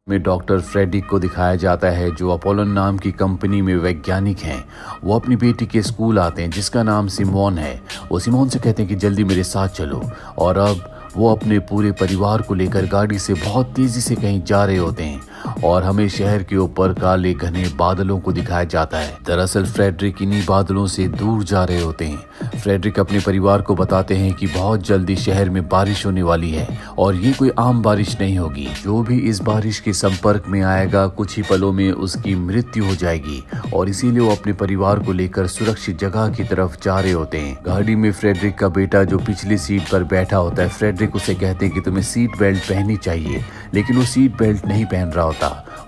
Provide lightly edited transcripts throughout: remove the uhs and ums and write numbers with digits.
में doctor Frederick को दिखाया जाता है जो अपोलो नाम की कंपनी में वैज्ञानिक हैं। वो अपनी बेटी के स्कूल आते हैं जिसका नाम सिमोन है। वो सिमोन से कहते हैं कि जल्दी मेरे साथ चलो, और अब वो अपने पूरे परिवार को लेकर गाड़ी से बहुत तेजी से कहीं जा रहे होते हैं और हमें शहर के ऊपर काले घने बादलों को दिखाया जाता है। दरअसल फ्रेडरिक इन्हीं बादलों से दूर जा रहे होते हैं। फ्रेडरिक अपने परिवार को बताते हैं कि बहुत जल्दी शहर में बारिश होने वाली है और ये कोई आम बारिश नहीं होगी। जो भी इस बारिश के संपर्क में आएगा कुछ ही पलों में उसकी मृत्यु हो जाएगी, और इसीलिए वो अपने परिवार को लेकर सुरक्षित जगह की तरफ जा रहे होते हैं। गाड़ी में फ्रेडरिक का बेटा जो पिछली सीट पर बैठा होता है, फ्रेडरिक उसे कहते हैं कि तुम्हें सीट बेल्ट पहननी चाहिए, लेकिन वो सीट बेल्ट नहीं पहन रहा होता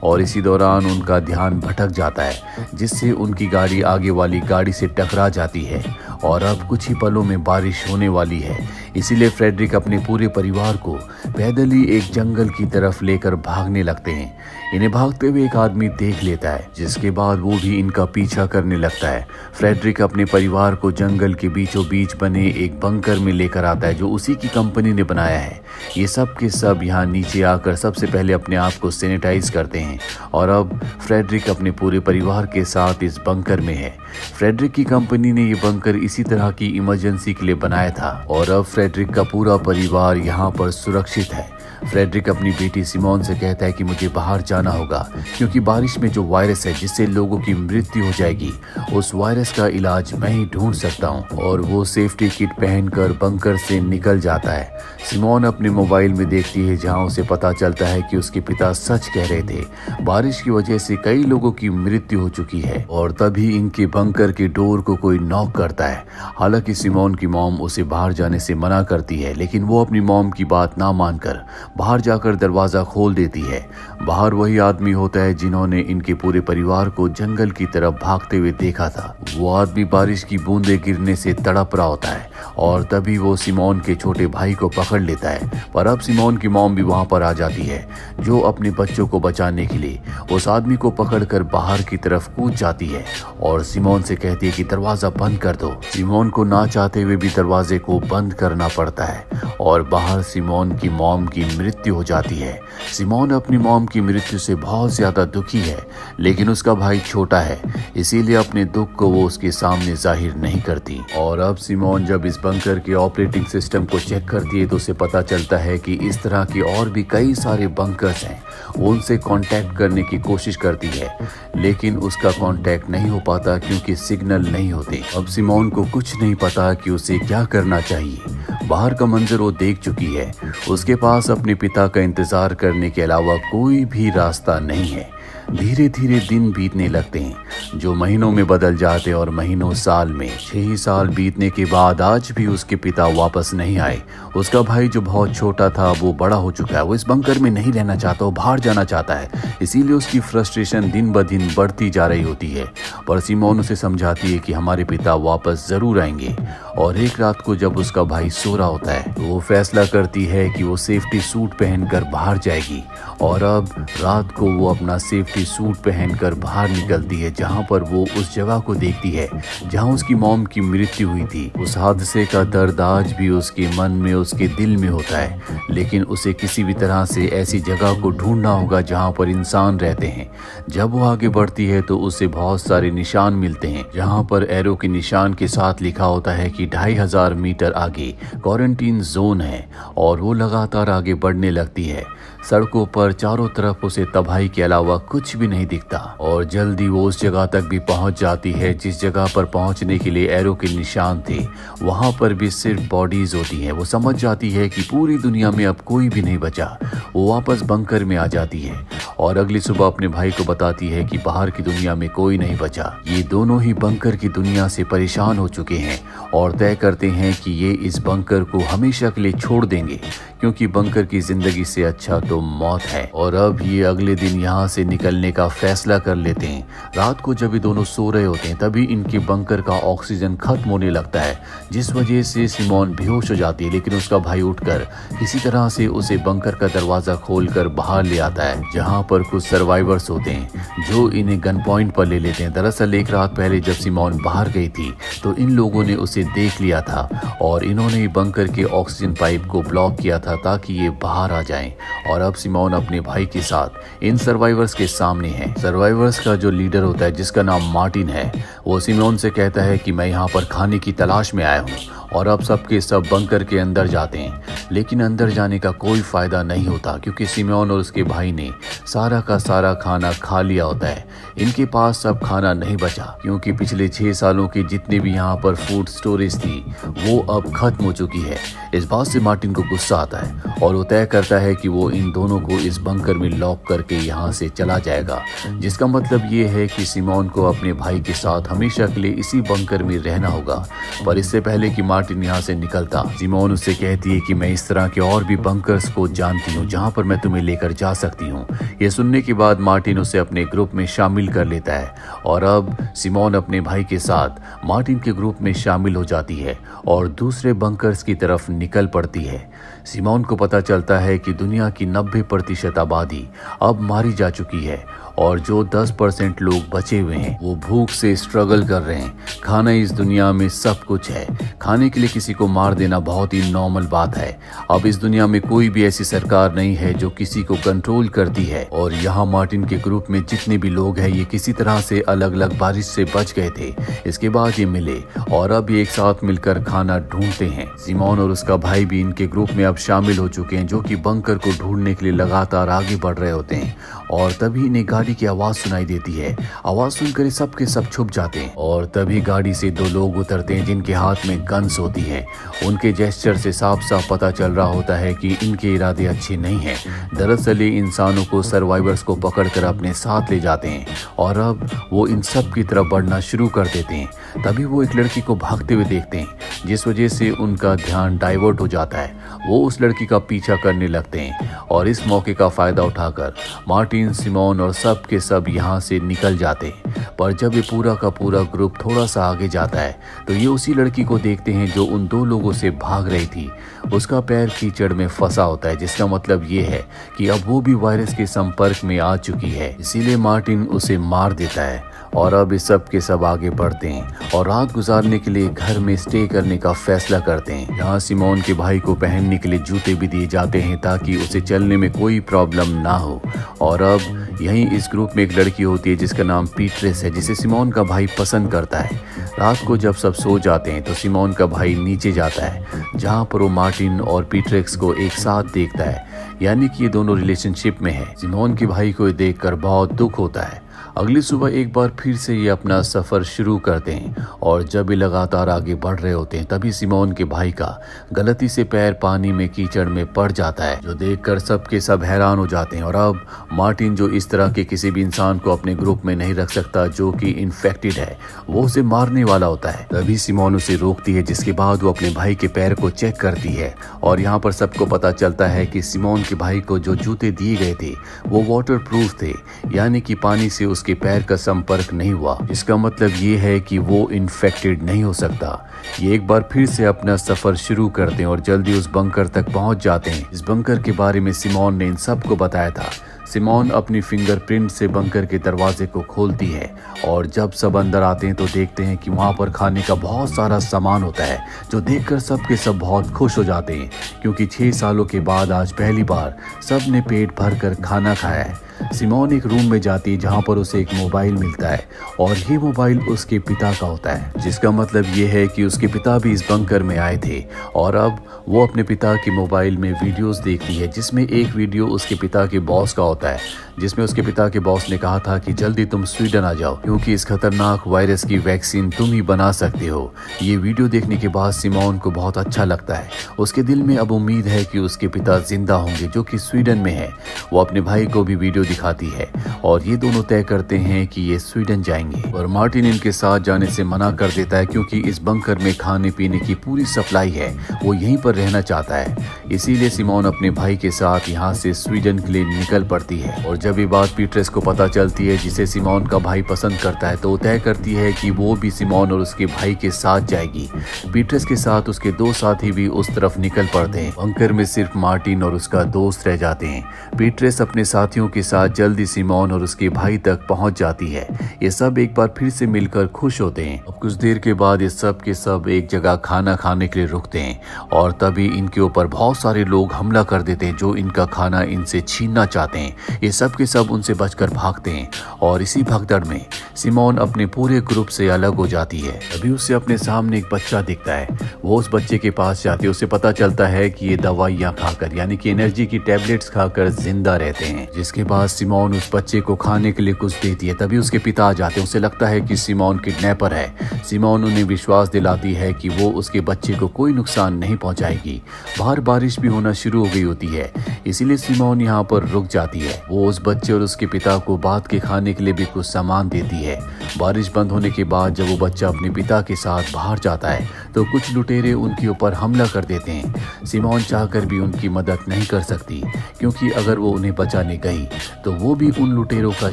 और इसी दौरान उनका ध्यान भटक जाता है जिससे उनकी गाड़ी आगे वाली गाड़ी से टकरा जाती है और अब कुछ ही पलों में बारिश होने वाली है। इसीलिए फ्रेडरिक अपने पूरे परिवार को पैदल ही एक जंगल की तरफ लेकर भागने लगते हैं। इन्हें भागते हुए एक आदमी देख लेता है जिसके बाद वो भी इनका पीछा करने लगता है। फ्रेडरिक अपने परिवार को जंगल के बीचों बीच बने एक बंकर में लेकर आता है जो उसी की कंपनी ने बनाया है। ये सब के सब यहाँ नीचे आकर सबसे पहले अपने आप को सैनिटाइज करते हैं और अब फ्रेडरिक अपने पूरे परिवार के साथ इस बंकर में है। फ्रेडरिक की कंपनी ने ये बंकर इसी तरह की इमरजेंसी के लिए बनाया था और अब फ्रेडरिक का पूरा परिवार यहाँ पर सुरक्षित है। फ्रेडरिक अपनी बेटी सिमोन से कहता है कि मुझे बाहर जाना होगा क्योंकि बारिश में जो वायरस है जिससे लोगों की मृत्यु हो जाएगी, उस वायरस का इलाज मैं ही ढूंढ सकता हूं। और वो सेफ्टी किट पहनकर बंकर से निकल जाता है। सिमोन अपने मोबाइल में देखती है जहां उसे पता चलता है कि उसके पिता सच कह रहे थे, बारिश की वजह से कई लोगों की मृत्यु हो चुकी है। और तभी इनके बंकर के डोर को कोई नॉक करता है। हालांकि सिमोन की मॉम उसे बाहर जाने से मना करती है, लेकिन वो अपनी मॉम की बात ना मानकर बाहर जाकर दरवाजा खोल देती है। बाहर वही आदमी होता है जिन्होंने इनके पूरे परिवार को जंगल की तरफ भागते हुए देखा था। वो आदमी बारिश की बूंदें गिरने से तड़प रहा होता है और तभी वो सिमोन के छोटे भाई को पकड़ लेता है। पर अब सिमोन की मॉम भी वहां पर आ जाती है जो अपने बच्चों को बचाने के लिए उस आदमी को पकड़कर बाहर की तरफ कूद जाती है और सिमोन से कहती है कि दरवाजा बंद कर दो। सिमोन को ना चाहते हुए भी दरवाजे को बंद करना पड़ता है और बाहर सिमोन की मॉम की मृत्यु हो जाती है। सिमोन अपनी मॉम की मृत्यु से बहुत ज्यादा दुखी है, लेकिन उसका भाई छोटा है इसीलिए अपने दुख को वो उसके सामने जाहिर नहीं करती। और अब सिमोन जब इस बंकर के ऑपरेटिंग सिस्टम को चेक करती है तो उसे पता चलता है कि इस तरह के और भी कई सारे बंकर्स हैं। वो उनसे कांटेक्ट करने की कोशिश करती है, लेकिन उसका कांटेक्ट नहीं हो पाता क्योंकि सिग्नल नहीं होते। अब सिमोन को कुछ नहीं पता कि उसे क्या करना चाहिए। बाहर का मंजर वो देख चुकी है। उसके पास अपने पिता का इंतजार करने के अलावा कोई भी रास्ता नहीं है। धीरे धीरे दिन बीतने लगते हैं जो महीनों में बदल जाते और महीनों साल में। 6 साल बीतने के बाद आज भी उसके पिता वापस नहीं आए। उसका भाई जो बहुत छोटा था वो बड़ा हो चुका है। वो इस बंकर में नहीं रहना चाहता, वो बाहर जाना चाहता है। इसीलिए उसकी फ्रस्ट्रेशन दिन ब दिन बढ़ती जा रही होती है। पर सिमोन उसे समझाती है कि हमारे पिता वापस जरूर आएंगे। और एक रात को जब उसका भाई सो रहा होता है तो वो फैसला करती है कि वो सेफ्टी सूट पहनकर बाहर जाएगी। और अब रात को वो अपना सेफ्टी सूट पहनकर बाहर निकलती है जहां पर वो उस जगह को देखती है जहां उसकी मॉम की मृत्यु हुई थी। उस हादसे का दर्द आज भी उसके मन में, उसके दिल में होता है, लेकिन उसे किसी भी तरह से ऐसी जगह को ढूंढना होगा जहां पर इंसान रहते हैं। जब वो आगे बढ़ती है तो उसे बहुत सारे निशान मिलते हैं जहां पर एरो के निशान के साथ लिखा होता है कि 2500 मीटर आगे क्वारंटीन जोन है। और वो लगातार आगे बढ़ने लगती है। सड़कों पर चारों तरफ उसे तबाही के अलावा कुछ भी नहीं दिखता और जल्दी वो उस जगह तक भी पहुंच जाती है जिस जगह पर पहुंचने के लिए एरो के निशान थे। वहां पर भी सिर्फ बॉडीज होती हैं। वो समझ जाती है कि पूरी दुनिया में अब कोई भी नहीं बचा। वो वापस बंकर में आ जाती है और अगली सुबह अपने भाई को बताती है कि बाहर की दुनिया में कोई नहीं बचा। ये दोनों ही बंकर की दुनिया से परेशान हो चुके हैं और तय करते हैं कि ये इस बंकर को हमेशा के लिए छोड़ देंगे क्योंकि बंकर की जिंदगी से अच्छा तो मौत है। और अब ये अगले दिन यहाँ से निकलने का फैसला कर लेते हैं। रात को जब ये दोनों सो रहे होते हैं तभी इनके बंकर का ऑक्सीजन खत्म होने लगता है जिस वजह से सिमोन बेहोश हो जाती है, लेकिन उसका भाई उठकर किसी तरह से उसे बंकर का दरवाजा खोलकर बाहर ले आता है जहाँ पर कुछ सर्वाइवर्स होते हैं जो इन्हें गन पॉइंट पर ले लेते हैं। दरअसल एक रात पहले जब सिमोन बाहर गई थी तो इन लोगों ने उसे देख लिया था और इन्होंने बंकर के ऑक्सीजन पाइप को ब्लॉक किया था ताकि ये बाहर आ जाएं। और अब सिमोन अपने भाई के साथ इन सर्वाइवर्स के सामने है। सर्वाइवर्स का जो लीडर होता है जिसका नाम मार्टिन है, वो सिमोन से कहता है कि मैं यहाँ पर खाने की तलाश में आया हूँ। और अब सबके सब बंकर के अंदर जाते हैं, लेकिन अंदर जाने का कोई फायदा नहीं होता क्योंकि सिमोन और उसके भाई ने सारा का सारा खाना खा लिया होता है। इनके पास सब खाना नहीं बचा क्योंकि पिछले 6 सालों की जितनी भी यहाँ पर फूड स्टोरेज थी वो अब खत्म हो चुकी है। इस बात से मार्टिन को गुस्सा आता है और वो तय करता है कि वो इन दोनों को इस बंकर में लॉक करके यहाँ से चला जाएगा, जिसका मतलब ये है कि सिमोन को अपने भाई के साथ हमेशा के लिए इसी बंकर में रहना होगा। पर इससे पहले कि मार्टिन यहाँ से निकलता, सिमोन उससे कहती है कि मैं इस तरह के और भी बंकर्स को जानती हूँ जहाँ पर मैं तुम्हें लेकर जा सकती हूँ। ये सुनने के बाद मार्टिन उसे अपने ग्रुप में शामिल कर लेता है और अब सिमोन अपने भाई के साथ मार्टिन के ग्रुप में शामिल हो जाती है और दूसरे बंकर्स की तरफ निकल पड़ती है। सिमोन को पता चलता है कि दुनिया की 90% आबादी अब मारी जा चुकी है और जो 10% लोग बचे हुए हैं वो भूख से स्ट्रगल कर रहे हैं। खाना इस दुनिया में सब कुछ है। खाने के लिए किसी को मार देना बहुत ही नॉर्मल बात है। अब इस दुनिया में कोई भी ऐसी सरकार नहीं है जो किसी को कंट्रोल करती है। और यहाँ मार्टिन के ग्रुप में जितने भी लोग हैं ये किसी तरह से अलग अलग बारिश से बच गए थे। इसके बाद ये मिले और अब ये एक साथ मिलकर खाना ढूंढते हैं। सिमोन और उसका भाई भी इनके ग्रुप में अब शामिल हो चुके हैं जो कि बंकर को ढूंढने के लिए लगातार आगे बढ़ रहे होते हैं। और तभी इन्हें गाड़ी की आवाज सुनाई देती है। आवाज सुनकर सबके सब छुप जाते हैं और तभी गाड़ी से 2 लोग उतरते हैं जिनके हाथ में गन्स होती है। उनके जेस्चर से साफ साफ पता चल रहा होता है कि इनके इरादे अच्छे नहीं हैं। दरअसल ये इंसानों को सर्वाइवर्स को पकड़कर अपने साथ ले जाते हैं और अब वो इन सब की तरफ बढ़ना शुरू कर देते हैं। तभी वो एक लड़की को भागते हुए देखते हैं जिस वजह से उनका ध्यान डाइवर्ट हो जाता है। वो उस लड़की का पीछा करने लगते हैं और इस मौके का फायदा उठाकर मार्टिन, सिमोन और सब के सब यहाँ से निकल जाते हैं। पर जब ये पूरा का पूरा ग्रुप थोड़ा सा आगे जाता है तो ये उसी लड़की को देखते हैं जो उन 2 लोगों से भाग रही थी। उसका पैर कीचड़ में फंसा होता है, जिसका मतलब ये है कि अब वो भी वायरस के संपर्क में आ चुकी है। इसीलिए मार्टिन उसे मार देता है और अब इस सब के सब आगे बढ़ते हैं और रात गुजारने के लिए घर में स्टे करने का फैसला करते हैं। यहाँ सिमोन के भाई को पहनने के लिए जूते भी दिए जाते हैं ताकि उसे चलने में कोई प्रॉब्लम ना हो। और अब यहीं इस ग्रुप में एक लड़की होती है जिसका नाम पीट्रेस है, जिसे सिमोन का भाई पसंद करता है। रात को जब सब सो जाते हैं तो सिमोन का भाई नीचे जाता है जहाँ पर वो मार्टिन और पीट्रेक्स को एक साथ देखता है, यानी कि ये दोनों रिलेशनशिप में है। सिमोन के भाई को देखकर बहुत दुख होता है। अगली सुबह एक बार फिर से ये अपना सफर शुरू करते हैं और जब ये लगातार आगे बढ़ रहे होते हैं तभी सिमोन के भाई का गलती से पैर पानी में कीचड़ में पड़ जाता है, जो देखकर सबके सब हैरान हो जाते हैं। और अब मार्टिन, जो इस तरह के किसी भी इंसान को अपने ग्रुप में नहीं रख सकता जो कि इन्फेक्टेड है, वो उसे मारने वाला होता है। तभी सिमोन उसे रोकती है, जिसके बाद वो अपने भाई के पैर को चेक करती है और यहाँ पर सबको पता चलता है कि सिमोन के भाई को जो जूते दिए गए थे वो वाटर प्रूफ थे, यानी कि पानी से उसके पैर का संपर्क नहीं हुआ। इसका मतलब ये है कि वो इन्फेक्टेड नहीं हो सकता। ये एक बार फिर से अपना सफर शुरू करते हैं और जल्दी उस बंकर तक पहुंच जाते हैं। इस बंकर के बारे में सिमोन ने इन सबको बताया था। सिमोन अपनी फिंगरप्रिंट से बंकर के दरवाजे को खोलती है और जब सब अंदर आते हैं तो देखते हैं कि वहाँ पर खाने का बहुत सारा सामान होता है, जो देखकर सब के सब बहुत खुश हो जाते हैं क्योंकि 6 सालों के बाद आज पहली बार सब ने पेट भर कर खाना खाया है। सिमोन एक रूम में जाती है जहाँ पर उसे एक मोबाइल मिलता है और ये मोबाइल उसके पिता का होता है, जिसका मतलब ये है कि उसके पिता भी इस बंकर में आए थे। और अब वो अपने पिता के मोबाइल में वीडियोस देखती है, जिसमें एक वीडियो उसके पिता के बॉस का होता है, जिसमें उसके पिता के बॉस ने कहा था कि जल्दी तुम स्वीडन आ जाओ क्योंकि इस खतरनाक वायरस की वैक्सीन तुम ही बना सकते हो। ये वीडियो देखने के बाद सिमोन को बहुत अच्छा लगता है। उसके दिल में अब उम्मीद है कि उसके पिता जिंदा होंगे, जो कि स्वीडन में है। वो अपने भाई को भी वीडियो दिखाती है और ये दोनों तय करते हैं कि ये स्वीडन जाएंगे। और मार्टिन इनके साथ जाने से मना कर देता है क्योंकि इस बंकर में खाने पीने की पूरी सप्लाई है, वो यहीं पर रहना चाहता है। इसीलिए सिमोन अपने भाई के साथ यहाँ से स्वीडन के लिए निकल पड़ती है और जब ये बात पीटरेस को पता चलती है, जिसे सिमोन का भाई पसंद करता है, तो वो तय करती है कि वो भी सिमोन और उसके भाई के साथ जाएगी। पीटरेस के साथ उसके दो साथी भी उस तरफ निकल पड़ते हैं। बंकर में सिर्फ मार्टिन और उसका दोस्त रह जाते हैं। पीटरेस अपने साथियों के साथ जल्दी सिमोन और उसके भाई तक पहुंच जाती है। ये सब एक बार फिर से मिलकर खुश होते हैं। अब कुछ देर के बाद ये सब के सब एक जगह खाना खाने के लिए रुकते हैं और तभी इनके ऊपर बहुत सारे लोग हमला कर देते हैं जो इनका खाना इनसे छीनना चाहते हैं। ये सब के सब उनसे बचकर भागते हैं और इसी भगदड़ में सिमोन अपने पूरे ग्रुप से अलग हो जाती है। तभी उसे अपने सामने एक बच्चा दिखता है। वो उस बच्चे के पास जाती है। उसे पता चलता है कि ये दवाइयाँ खाकर, यानी कि एनर्जी की टैबलेट्स खाकर जिंदा रहते हैं। जिसके बाद सिमोन उस बच्चे को खाने के लिए कुछ देती है। तभी उसके पिता आ जाते हैं। उसे लगता है कि सिमोन किडनैपर है। सिमोन उन्हें विश्वास दिलाती है कि वो उसके बच्चे को कोई नुकसान नहीं पहुंचाएगी। बाहर बारिश भी होना शुरू हो गई होती है, इसीलिए सिमोन यहाँ पर रुक जाती है। वो उस बच्चे और उसके पिता को बात के खाने के लिए भी कुछ सामान देती है। बारिश बंद होने के बाद जब वो बच्चा अपने पिता के साथ बाहर जाता है तो कुछ लुटेरे उनके ऊपर हमला कर देते हैं। सिमोन चाहकर भी उनकी मदद नहीं कर सकती, क्योंकि अगर वो उन्हें बचाने गई तो वो भी उन लुटेरों का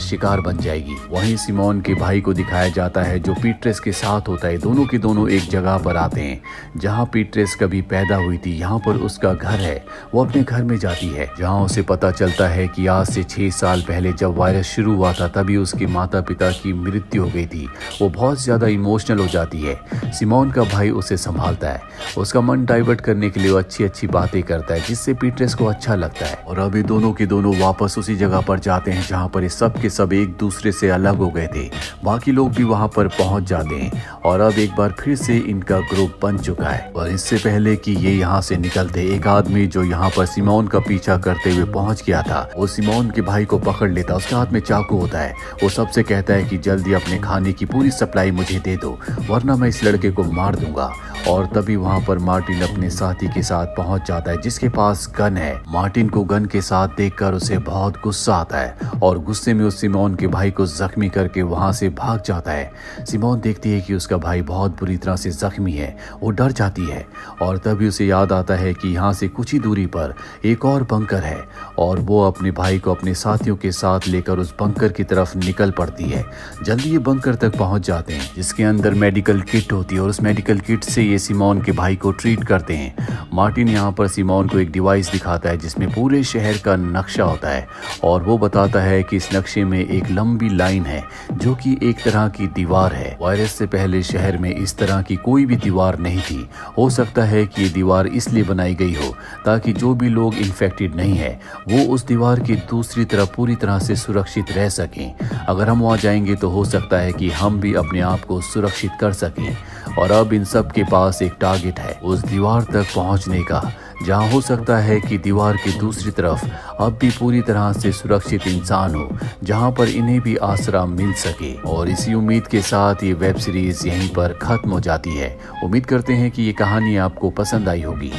शिकार बन जाएगी। वहीं सिमोन के भाई को दिखाया जाता है जो पीटरेस के साथ होता है। दोनों के दोनों एक जगह पर आते हैं जहाँ पीटरेस कभी पैदा हुई थी। यहाँ पर उसका घर है। वो अपने घर में जाती है जहाँ उसे पता चलता है कि आज से 6 साल पहले जब वायरस शुरू हुआ था तभी उसके माता पिता की मृत्यु हो गई थी। वो बहुत ज्यादा इमोशनल हो जाती है। सिमोन का भाई उसे संभालता है। उसका मन डाइवर्ट करने के लिए वो अच्छी अच्छी बातें करता है, जिससे पीटरेस को अच्छा लगता है। और अभी दोनों के दोनों वापस उसी जगह पर जाते हैं जहाँ पर ये सब के सब एक दूसरे से अलग हो गए थे। बाकी लोग भी वहाँ पर पहुँच जाते हैं और अब एक बार फिर से इनका ग्रुप बन चुका है। और इससे पहले कि ये यहाँ से निकलते, एक आदमी जो यहाँ पर सिमोन का पीछा करते हुए पहुँच गया था, वो सिमोन के भाई को पकड़ लेता। उसके हाथ में चाकू होता है। वो सबसे कहता है कि जल्दी अपने खाने की पूरी सप्लाई मुझे दे दो, वरना मैं इस लड़के को मार दूंगा। और तभी वहाँ पर मार्टिन अपने साथी के साथ पहुँच जाता है जिसके पास गन है। मार्टिन को गन के साथ देखकर उसे बहुत गुस्सा आता है और गुस्से में उस सिमोन के भाई को जख्मी करके वहाँ से भाग जाता है। सिमोन देखती है कि उसका भाई बहुत बुरी तरह से जख्मी है। वो डर जाती है और तभी उसे याद आता है कि यहाँ से कुछ ही दूरी पर एक और बंकर है और वो अपने भाई को अपने साथियों के साथ लेकर उस बंकर की तरफ निकल पड़ती है। जल्दी ये बंकर तक पहुँच जाते हैं जिसके अंदर मेडिकल किट होती है और उस मेडिकल किट से ये सिमोन के भाई को ट्रीट करते हैं। मार्टिन यहाँ पर सिमोन को एक डिवाइस दिखाता है जिसमें पूरे शहर का नक्शा होता है और वो बताता है कि इस नक्शे में एक लंबी लाइन है जो कि एक तरह की दीवार है। वायरस से पहले शहर में इस तरह की कोई भी दीवार नहीं थी। हो सकता है कि ये दीवार इसलिए बनाई गई हो ताकि जो भी लोग इन्फेक्टेड नहीं है वो उस दीवार की दूसरी तरफ पूरी तरह से सुरक्षित रह सकें। अगर हम वहाँ जाएंगे तो हो सकता है कि हम भी अपने आप को सुरक्षित कर सकें। और अब इन सब के पास एक टारगेट है उस दीवार तक पहुंचने का, जहां हो सकता है कि दीवार की दूसरी तरफ अब भी पूरी तरह से सुरक्षित इंसान हो, जहां पर इन्हें भी आसरा मिल सके। और इसी उम्मीद के साथ ये वेब सीरीज यहीं पर खत्म हो जाती है। उम्मीद करते हैं कि ये कहानी आपको पसंद आई होगी।